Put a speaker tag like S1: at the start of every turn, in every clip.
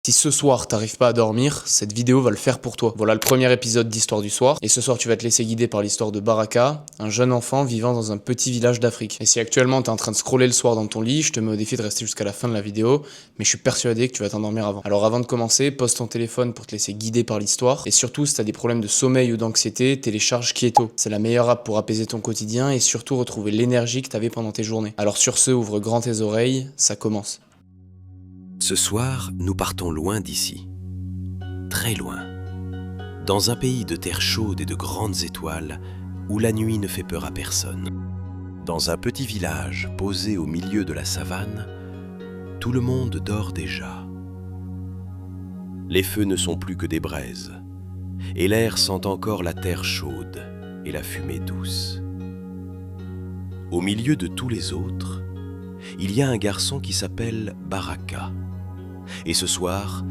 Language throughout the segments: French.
S1: Si ce soir t'arrives pas à dormir, cette vidéo va le faire pour toi. Voilà le premier épisode d'Histoire du soir, et ce soir tu vas te laisser guider par l'histoire de Baraka, un jeune enfant vivant dans un petit village d'Afrique. Et si actuellement t'es en train de scroller le soir dans ton lit, je te mets au défi de rester jusqu'à la fin de la vidéo, mais je suis persuadé que tu vas t'endormir avant. Alors avant de commencer, pose ton téléphone pour te laisser guider par l'histoire, et surtout si t'as des problèmes de sommeil ou d'anxiété, télécharge Quieto. C'est la meilleure app pour apaiser ton quotidien et surtout retrouver l'énergie que t'avais pendant tes journées. Alors sur ce, ouvre grand tes oreilles, ça commence.
S2: Ce soir, nous partons loin d'ici, très loin, dans un pays de terre chaude et de grandes étoiles où la nuit ne fait peur à personne. Dans un petit village posé au milieu de la savane, tout le monde dort déjà. Les feux ne sont plus que des braises, et l'air sent encore la terre chaude et la fumée douce. Au milieu de tous les autres, il y a un garçon qui s'appelle Baraka. Et ce soir,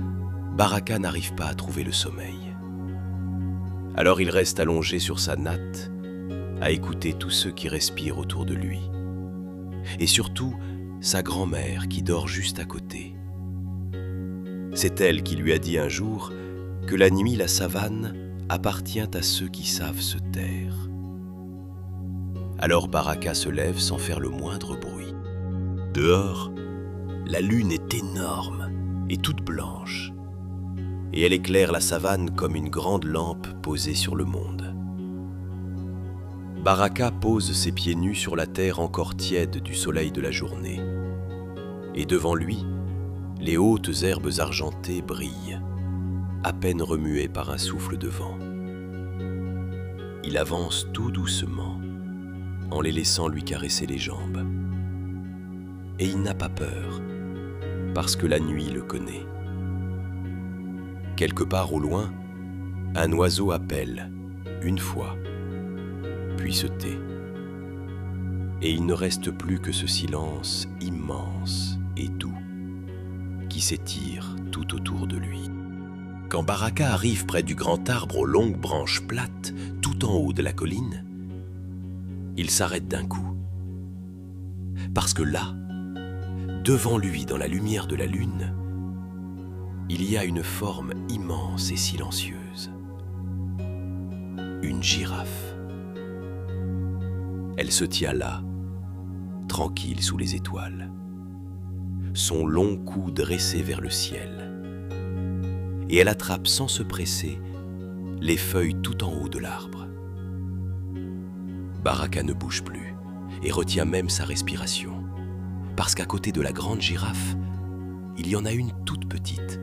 S2: Baraka n'arrive pas à trouver le sommeil. Alors il reste allongé sur sa natte, à écouter tous ceux qui respirent autour de lui. Et surtout, sa grand-mère qui dort juste à côté. C'est elle qui lui a dit un jour que la nuit, la savane appartient à ceux qui savent se taire. Alors Baraka se lève sans faire le moindre bruit. Dehors, la lune est énorme et toute blanche, et elle éclaire la savane comme une grande lampe posée sur le monde. Baraka pose ses pieds nus sur la terre encore tiède du soleil de la journée, et devant lui, les hautes herbes argentées brillent, à peine remuées par un souffle de vent. Il avance tout doucement, en les laissant lui caresser les jambes. Et il n'a pas peur, parce que la nuit le connaît. Quelque part au loin, un oiseau appelle, une fois, puis se tait. Et il ne reste plus que ce silence immense et doux qui s'étire tout autour de lui. Quand Baraka arrive près du grand arbre aux longues branches plates, tout en haut de la colline, il s'arrête d'un coup. Parce que là, devant lui, dans la lumière de la lune, il y a une forme immense et silencieuse. Une girafe. Elle se tient là, tranquille sous les étoiles, son long cou dressé vers le ciel. Et elle attrape sans se presser les feuilles tout en haut de l'arbre. Baraka ne bouge plus et retient même sa respiration. Parce qu'à côté de la grande girafe, il y en a une toute petite,